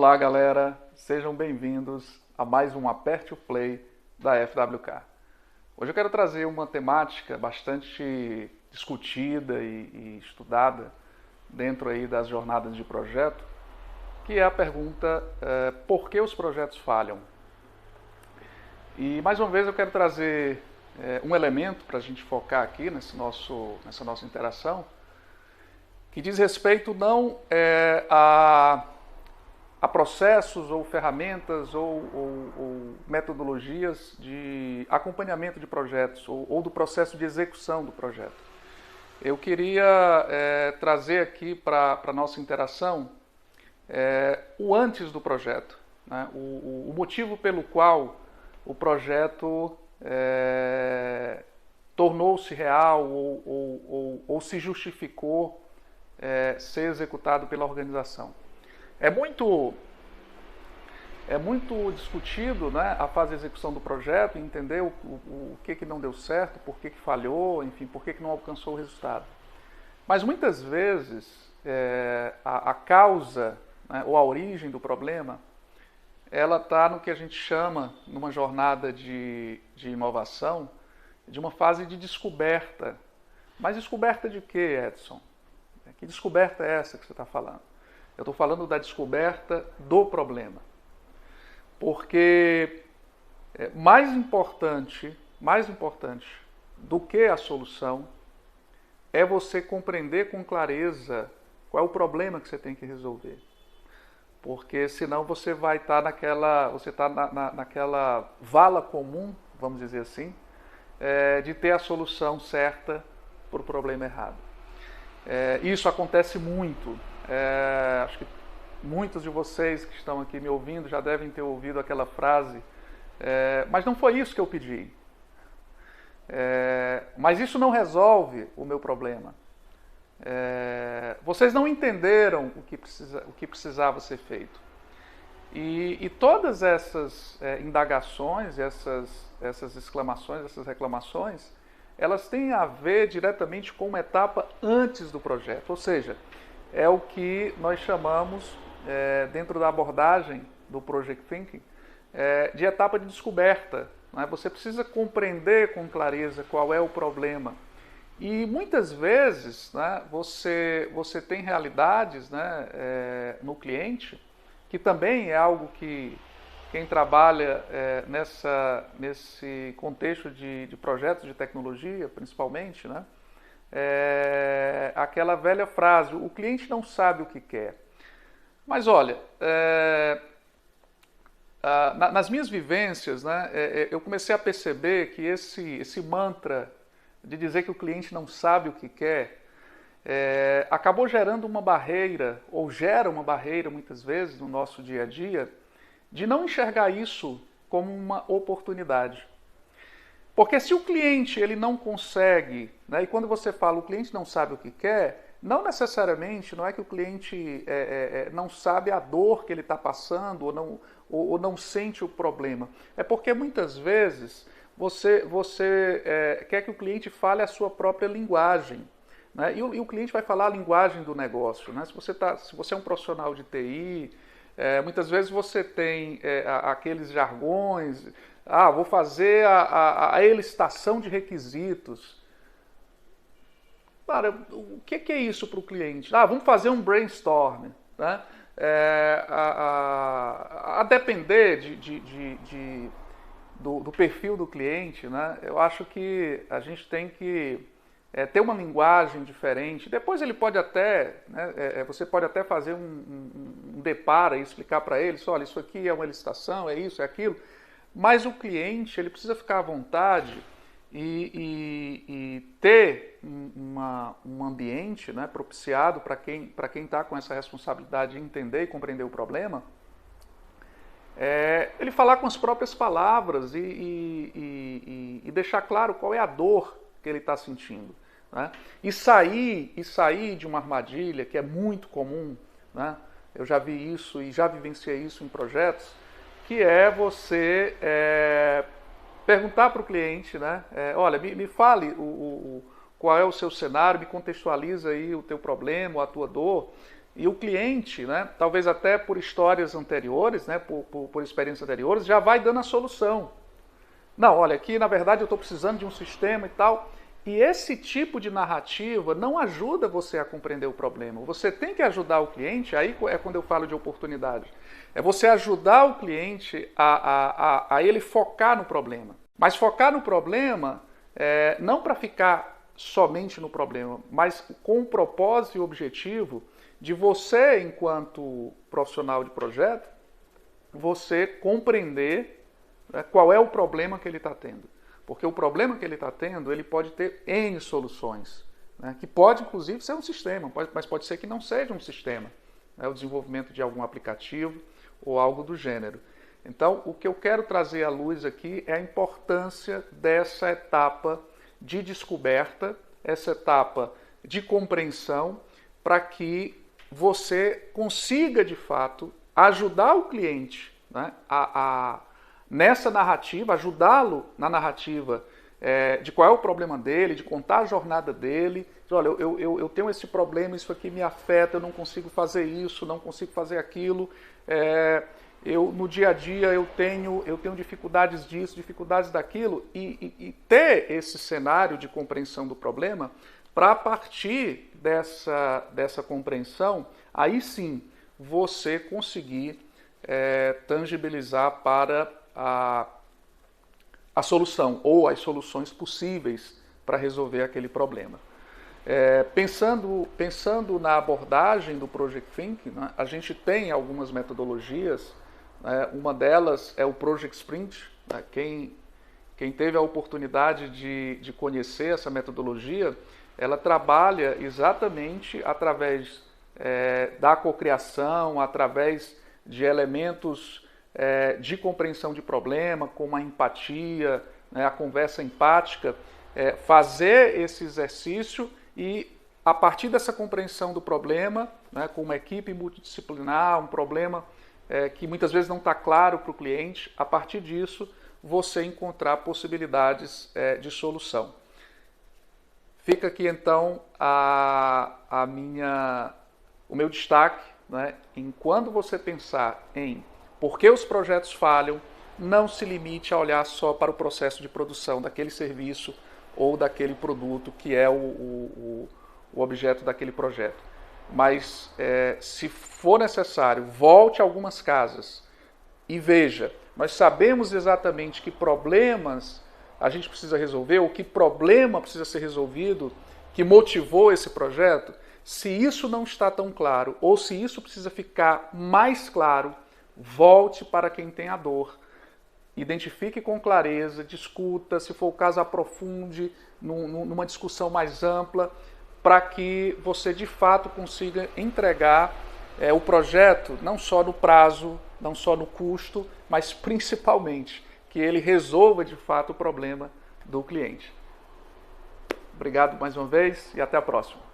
Olá, galera, sejam bem-vindos a mais um Aperte o Play da FWK. Hoje eu quero trazer uma temática bastante discutida e estudada dentro aí das jornadas de projeto, que é a pergunta por que os projetos falham? E mais uma vez eu quero trazer um elemento para a gente focar aqui nessa nossa interação, que diz respeito não a processos ou ferramentas ou metodologias de acompanhamento de projetos ou do processo de execução do projeto. Eu queria trazer aqui para a nossa interação o antes do projeto, né? O motivo pelo qual o projeto tornou-se real ou se justificou ser executado pela organização. É muito discutido, né, a fase de execução do projeto, entender o que não deu certo, por que falhou, enfim, por que não alcançou o resultado. Mas muitas vezes a causa, né, ou a origem do problema, ela está no que a gente chama, numa jornada de inovação, de uma fase de descoberta. Mas descoberta de quê, Edson? Que descoberta é essa que você está falando? Eu estou falando da descoberta do problema. Porque mais importante do que a solução é você compreender com clareza qual é o problema que você tem que resolver. Porque senão você vai estar naquela vala comum, vamos dizer assim, de ter a solução certa para o problema errado. Isso acontece muito. Acho que muitos de vocês que estão aqui me ouvindo já devem ter ouvido aquela frase, mas não foi isso que eu pedi. Mas isso não resolve o meu problema. Vocês não entenderam o que precisava ser feito. E todas essas indagações, essas exclamações, essas reclamações, elas têm a ver diretamente com uma etapa antes do projeto, ou seja, é o que nós chamamos, dentro da abordagem do Project Thinking, de etapa de descoberta. Né? Você precisa compreender com clareza qual é o problema. E muitas vezes, né, você tem realidades, né, no cliente, que também é algo que quem trabalha nesse contexto de projetos de tecnologia, principalmente, né, aquela velha frase, o cliente não sabe o que quer. Mas olha, nas minhas vivências, né, eu comecei a perceber que esse mantra de dizer que o cliente não sabe o que quer, acabou gerando uma barreira, ou gera uma barreira muitas vezes no nosso dia a dia, de não enxergar isso como uma oportunidade. Porque se o cliente ele não consegue, né, e quando você fala o cliente não sabe o que quer, não necessariamente não é que o cliente não sabe a dor que ele está passando ou não sente o problema. É porque muitas vezes você quer que o cliente fale a sua própria linguagem. Né, e o cliente vai falar a linguagem do negócio. Né? Se você é um profissional de TI, muitas vezes você tem aqueles jargões, vou fazer a elicitação de requisitos. Cara, o que é isso para o cliente? Vamos fazer um brainstorm. Né? A depender do perfil do cliente, né? Eu acho que a gente tem que ter uma linguagem diferente. Depois ele pode até, né, você pode até fazer um deparo e explicar para ele, olha, isso aqui é uma licitação, é isso, é aquilo. Mas o cliente ele precisa ficar à vontade e ter um ambiente, né, propiciado para quem está com essa responsabilidade de entender e compreender o problema, ele falar com as próprias palavras e deixar claro qual é a dor que ele está sentindo. Né? E sair de uma armadilha que é muito comum, né? Eu já vi isso e já vivenciei isso em projetos, que é você perguntar para o cliente, né? Olha, me fale qual é o seu cenário, me contextualiza aí o teu problema, a tua dor, E o cliente, né, talvez até por histórias anteriores, né, por experiências anteriores, já vai dando a solução. Não, olha, aqui na verdade eu estou precisando de um sistema e tal. E esse tipo de narrativa não ajuda você a compreender o problema. Você tem que ajudar o cliente, aí é quando eu falo de oportunidade. É você ajudar o cliente a ele focar no problema. Mas focar no problema não para ficar somente no problema, mas com o propósito e objetivo de você, enquanto profissional de projeto, você compreender, né, qual é o problema que ele está tendo. Porque o problema que ele está tendo, ele pode ter N soluções, né, que pode, inclusive, ser um sistema, mas pode ser que não seja um sistema, né, o desenvolvimento de algum aplicativo ou algo do gênero. Então, o que eu quero trazer à luz aqui é a importância dessa etapa de descoberta, essa etapa de compreensão, para que você consiga, de fato, ajudar o cliente, né, nessa narrativa, ajudá-lo na narrativa de qual é o problema dele, de contar a jornada dele. Olha, eu tenho esse problema, isso aqui me afeta, eu não consigo fazer isso, não consigo fazer aquilo. No dia a dia eu tenho dificuldades disso, dificuldades daquilo, e ter esse cenário de compreensão do problema, para a partir dessa compreensão, aí sim você conseguir tangibilizar para a solução ou as soluções possíveis para resolver aquele problema. Pensando na abordagem do Project Think, né, a gente tem algumas metodologias, né, uma delas é o Project Sprint. Né, quem teve a oportunidade de conhecer essa metodologia, ela trabalha exatamente através da cocriação, através de elementos de compreensão de problema, como a empatia, né, a conversa empática, fazer esse exercício e, a partir dessa compreensão do problema, né, com uma equipe multidisciplinar, um problema que muitas vezes não está claro para o cliente, a partir disso você encontrar possibilidades de solução. Fica aqui então o meu destaque, né, em quando você pensar em por que os projetos falham, não se limite a olhar só para o processo de produção daquele serviço ou daquele produto que é o objeto daquele projeto. Mas, se for necessário, volte a algumas casas e veja, nós sabemos exatamente que problemas a gente precisa resolver, ou que problema precisa ser resolvido, que motivou esse projeto. Se isso não está tão claro, ou se isso precisa ficar mais claro, volte para quem tem a dor. Identifique com clareza, discuta, se for o caso, aprofunde numa discussão mais ampla, para que você de fato consiga entregar o projeto não só no prazo, não só no custo, mas principalmente que ele resolva de fato o problema do cliente. Obrigado mais uma vez e até a próxima.